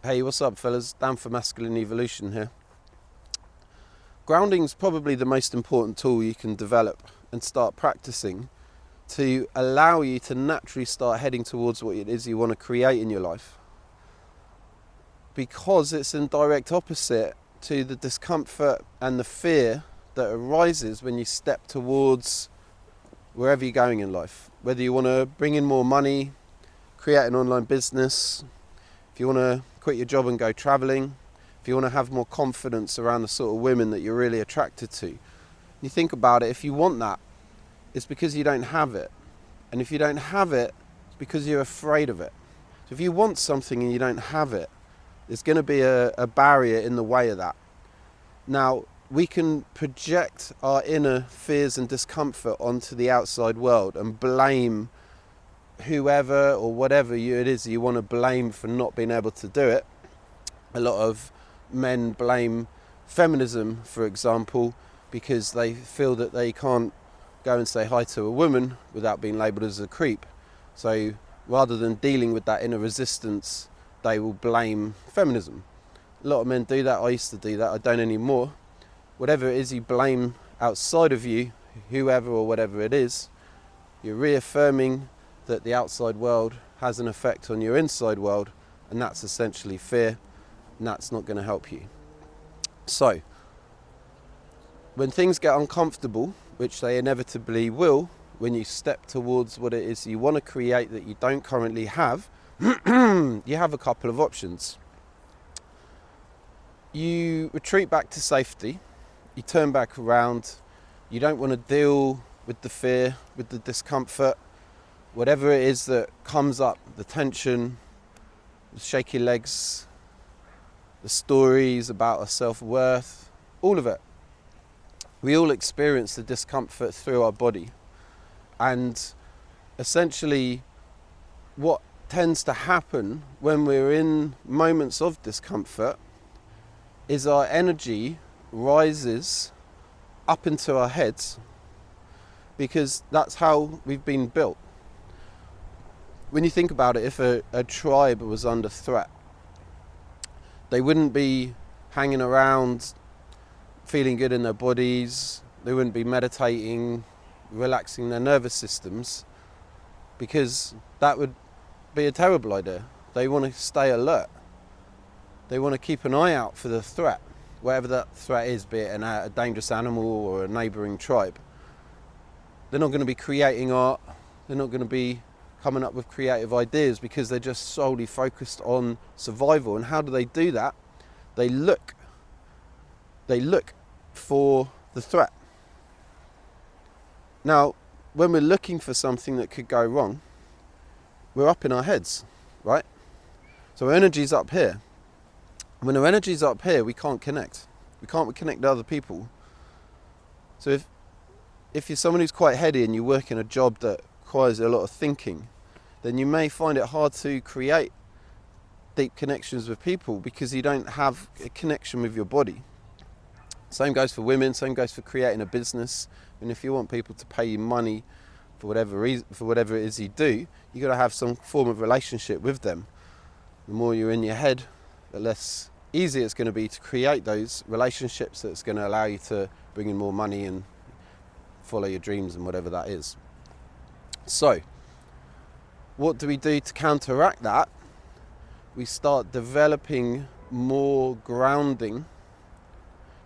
Hey, what's up, fellas? Dan for Masculine Evolution here. Grounding's probably the most important tool you can develop and start practicing to allow you to naturally start heading towards what it is you want to create in your life. Because it's in direct opposite to the discomfort and the fear that arises when you step towards wherever you're going in life. Whether you want to bring in more money, create an online business, if you want to quit your job and go traveling, if you want to have more confidence around the sort of women that you're really attracted to. You think about it, if you want that, it's because you don't have it. And if you don't have it, it's because you're afraid of it. So if you want something and you don't have it, there's going to be a barrier in the way of that. Now, we can project our inner fears and discomfort onto the outside world and blame whoever or whatever it is you want to blame for not being able to do it. A lot of men blame feminism, for example, because they feel that they can't go and say hi to a woman without being labelled as a creep. So rather than dealing with that inner resistance, they will blame feminism. A lot of men do that. I used to do that. I don't anymore. Whatever it is you blame outside of you, whoever or whatever it is, you're reaffirming that the outside world has an effect on your inside world, and that's essentially fear, and that's not going to help you. So, when things get uncomfortable, which they inevitably will, when you step towards what it is you want to create that you don't currently have, you have a couple of options. You retreat back to safety, you turn back around, you don't want to deal with the fear, with the discomfort, whatever it is that comes up, the tension, the shaky legs, the stories about our self-worth, all of it. We all experience the discomfort through our body. And essentially what tends to happen when we're in moments of discomfort is our energy rises up into our heads, because that's how we've been built. When you think about it, if a tribe was under threat, they wouldn't be hanging around feeling good in their bodies, they wouldn't be meditating, relaxing their nervous systems, because that would be a terrible idea. They want to stay alert. They want to keep an eye out for the threat, whatever that threat is, be it a dangerous animal or a neighbouring tribe. They're not going to be creating art, they're not going to be coming up with creative ideas, because they're just solely focused on survival. And how do they do that? They look for the threat. Now, when we're looking for something that could go wrong, we're up in our heads, right? So our energy's up here. When our energy's up here, we can't connect. We can't connect to other people. So if you're someone who's quite heady and you work in a job that requires a lot of thinking, then you may find it hard to create deep connections with people because you don't have a connection with your body. Same goes for women, same goes for creating a business. And if you want people to pay you money for whatever reason, for whatever it is you do, you got to have some form of relationship with them. The more you're in your head, the less easy it's going to be to create those relationships that's going to allow you to bring in more money and follow your dreams and whatever that is. So, what do we do to counteract that? We start developing more grounding,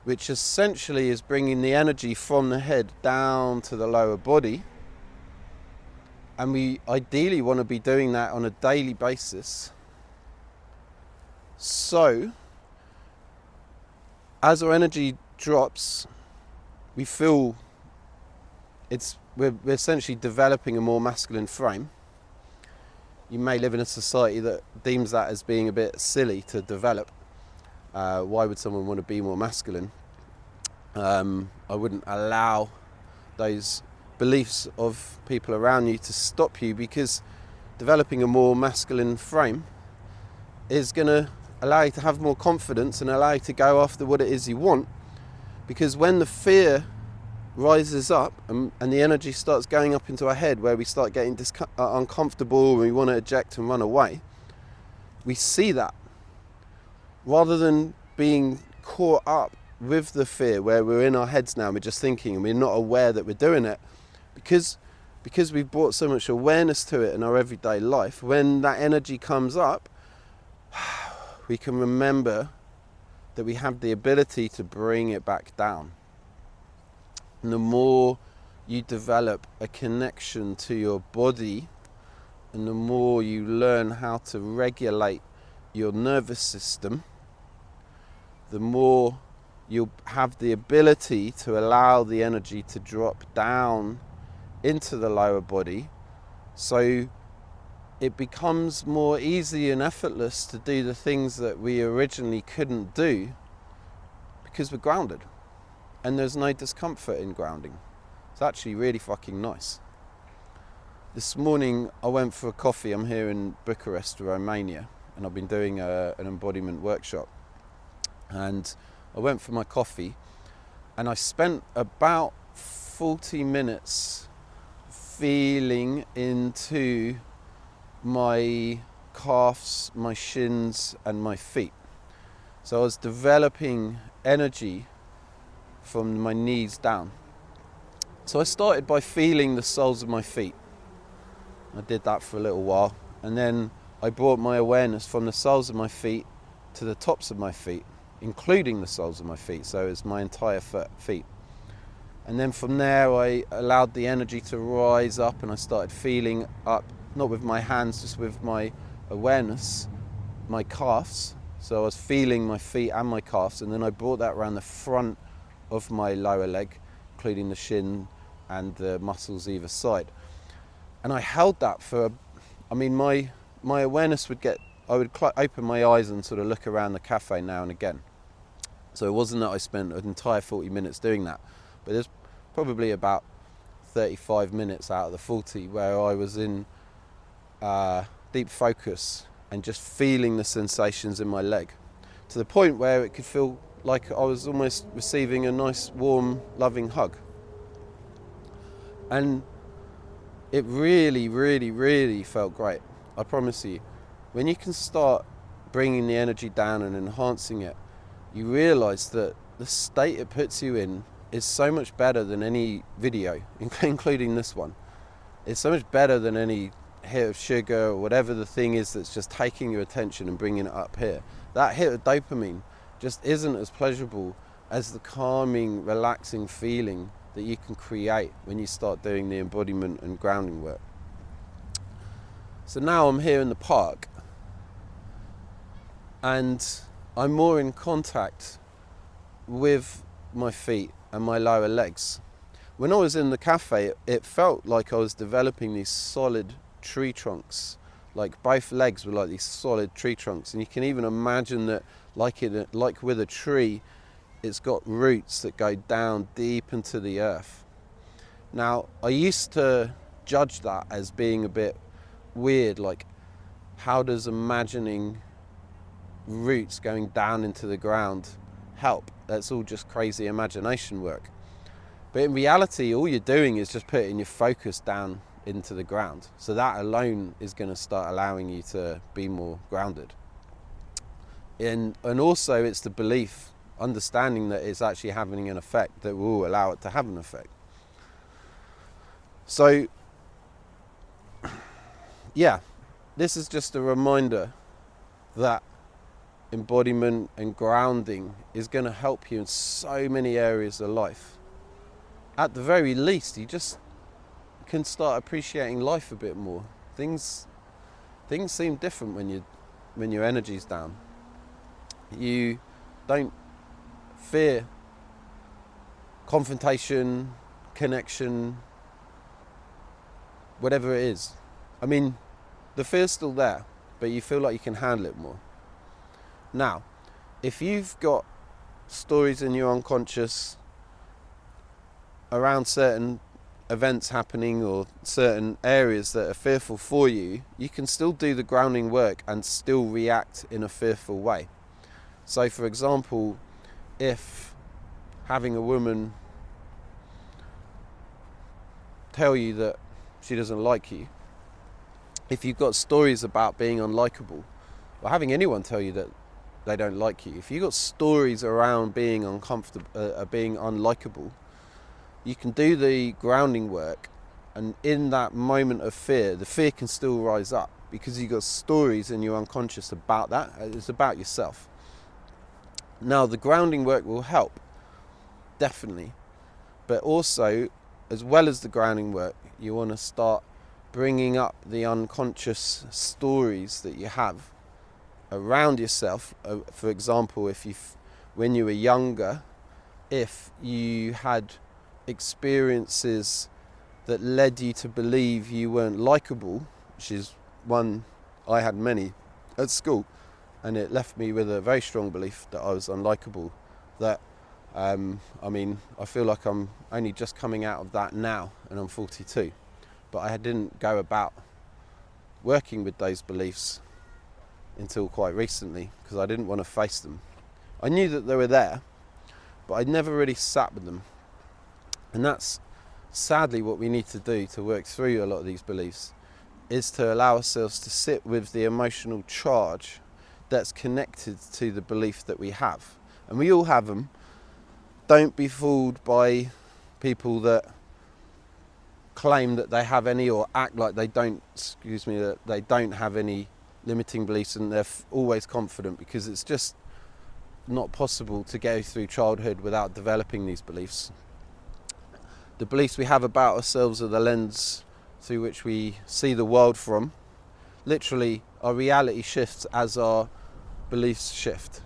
which essentially is bringing the energy from the head down to the lower body. And we ideally want to be doing that on a daily basis. So, as our energy drops, we feel we're essentially developing a more masculine frame. You may live in a society that deems that as being a bit silly to develop. Why would someone want to be more masculine? I wouldn't allow those beliefs of people around you to stop you, because developing a more masculine frame is going to allow you to have more confidence and allow you to go after what it is you want. Because when the fear rises up and the energy starts going up into our head, where we start getting uncomfortable and we want to eject and run away, we see that. rather than being caught up with the fear where we're in our heads now, we're just thinking and we're not aware that we're doing it, because we've brought so much awareness to it in our everyday life. When that energy comes up, we can remember that we have the ability to bring it back down. And the more you develop a connection to your body, and the more you learn how to regulate your nervous system, the more you'll have the ability to allow the energy to drop down into the lower body, so it becomes more easy and effortless to do the things that we originally couldn't do because we're grounded, and there's no discomfort in grounding. It's actually really fucking nice. This morning I went for a coffee. I'm here in Bucharest, Romania, and I've been doing an embodiment workshop, and I went for my coffee and I spent about 40 minutes feeling into my calves, my shins and my feet. So I was developing energy from my knees down. So I started by feeling the soles of my feet. I did that for a little while, and then I brought my awareness from the soles of my feet to the tops of my feet, including the soles of my feet, so it's my entire feet. And then from there I allowed the energy to rise up, and I started feeling up, not with my hands, just with my awareness, my calves. So I was feeling my feet and my calves, and then I brought that around the front of my lower leg, including the shin and the muscles either side. And I held that for, my awareness would I would open my eyes and sort of look around the cafe now and again. So it wasn't that I spent an entire 40 minutes doing that, but there's probably about 35 minutes out of the 40 where I was in deep focus and just feeling the sensations in my leg, to the point where it could feel like I was almost receiving a nice, warm, loving hug. And it really, really, really felt great. I promise you, when you can start bringing the energy down and enhancing it, you realise that the state it puts you in is so much better than any video, including this one. It's so much better than any hit of sugar or whatever the thing is that's just taking your attention and bringing it up here. That hit of dopamine just isn't as pleasurable as the calming, relaxing feeling that you can create when you start doing the embodiment and grounding work. So now I'm here in the park, and I'm more in contact with my feet and my lower legs. When I was in the cafe, it felt like I was developing these solid tree trunks. Like both legs were like these solid tree trunks, and you can even imagine that, like with a tree, it's got roots that go down deep into the earth. Now, I used to judge that as being a bit weird, like, how does imagining roots going down into the ground help? That's all just crazy imagination work. But in reality, all you're doing is just putting your focus down into the ground. So that alone is going to start allowing you to be more grounded. And also it's the belief, understanding that it's actually having an effect, that will allow it to have an effect. So yeah, this is just a reminder that embodiment and grounding is going to help you in so many areas of life. At the very least, you just can start appreciating life a bit more. Things seem different when your energy's down. You don't fear confrontation, connection, whatever it is. I mean, the fear's still there, but you feel like you can handle it more. Now, if you've got stories in your unconscious around certain events happening or certain areas that are fearful for you, you can still do the grounding work and still react in a fearful way. So, for example, if having a woman tell you that she doesn't like you, if you've got stories about being unlikable, or having anyone tell you that they don't like you, if you've got stories around being uncomfortable, being unlikable, you can do the grounding work, and in that moment of fear, the fear can still rise up because you've got stories in your unconscious about that. It's about yourself. Now, the grounding work will help, definitely, but also, as well as the grounding work, you want to start bringing up the unconscious stories that you have around yourself. For example, when you were younger, if you had experiences that led you to believe you weren't likable, which is one, I had many at school, and it left me with a very strong belief that I was unlikable. That I feel like I'm only just coming out of that now, and I'm 42, but I didn't go about working with those beliefs until quite recently because I didn't want to face them. I knew that they were there, but I never really sat with them. And that's sadly what we need to do to work through a lot of these beliefs, is to allow ourselves to sit with the emotional charge that's connected to the belief that we have. And we all have them. Don't be fooled by people that claim that they have any, or act like they don't, that they don't have any limiting beliefs and they're always confident, because it's just not possible to go through childhood without developing these beliefs. The beliefs we have about ourselves are the lens through which we see the world from. Literally, our reality shifts as our beliefs shift.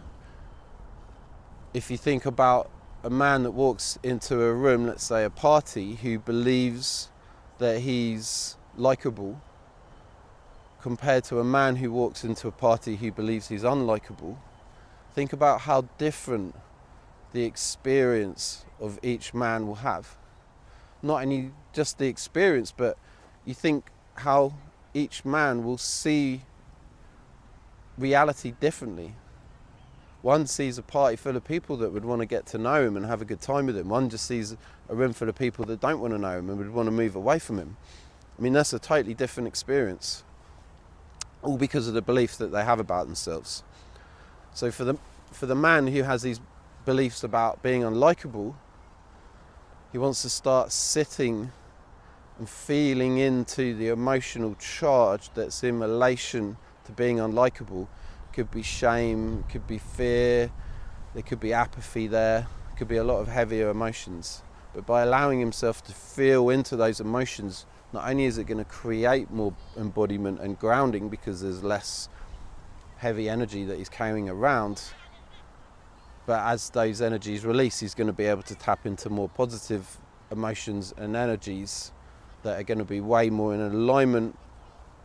If you think about a man that walks into a room, let's say a party, who believes that he's likable, compared to a man who walks into a party who believes he's unlikable, think about how different the experience of each man will have. Not only just the experience, but you think how each man will see reality differently. One sees a party full of people that would want to get to know him and have a good time with him. One just sees a room full of people that don't want to know him and would want to move away from him. I mean, that's a totally different experience, all because of the beliefs that they have about themselves. So for the man who has these beliefs about being unlikable, he wants to start sitting and feeling into the emotional charge that's in relation to being unlikable. Could be shame, could be fear, there could be apathy there, could be a lot of heavier emotions. But by allowing himself to feel into those emotions, not only is it going to create more embodiment and grounding because there's less heavy energy that he's carrying around, but as those energies release, he's going to be able to tap into more positive emotions and energies that are going to be way more in alignment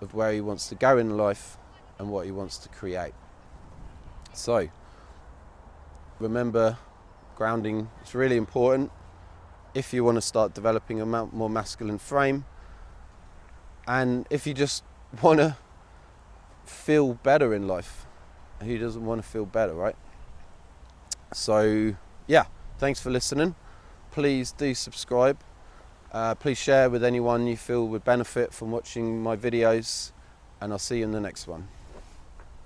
of where he wants to go in life and what he wants to create. So, remember, grounding is really important if you want to start developing a more masculine frame, and if you just want to feel better in life. Who doesn't want to feel better, right? So, yeah, thanks for listening. Please do subscribe. Please share with anyone you feel would benefit from watching my videos, and I'll see you in the next one.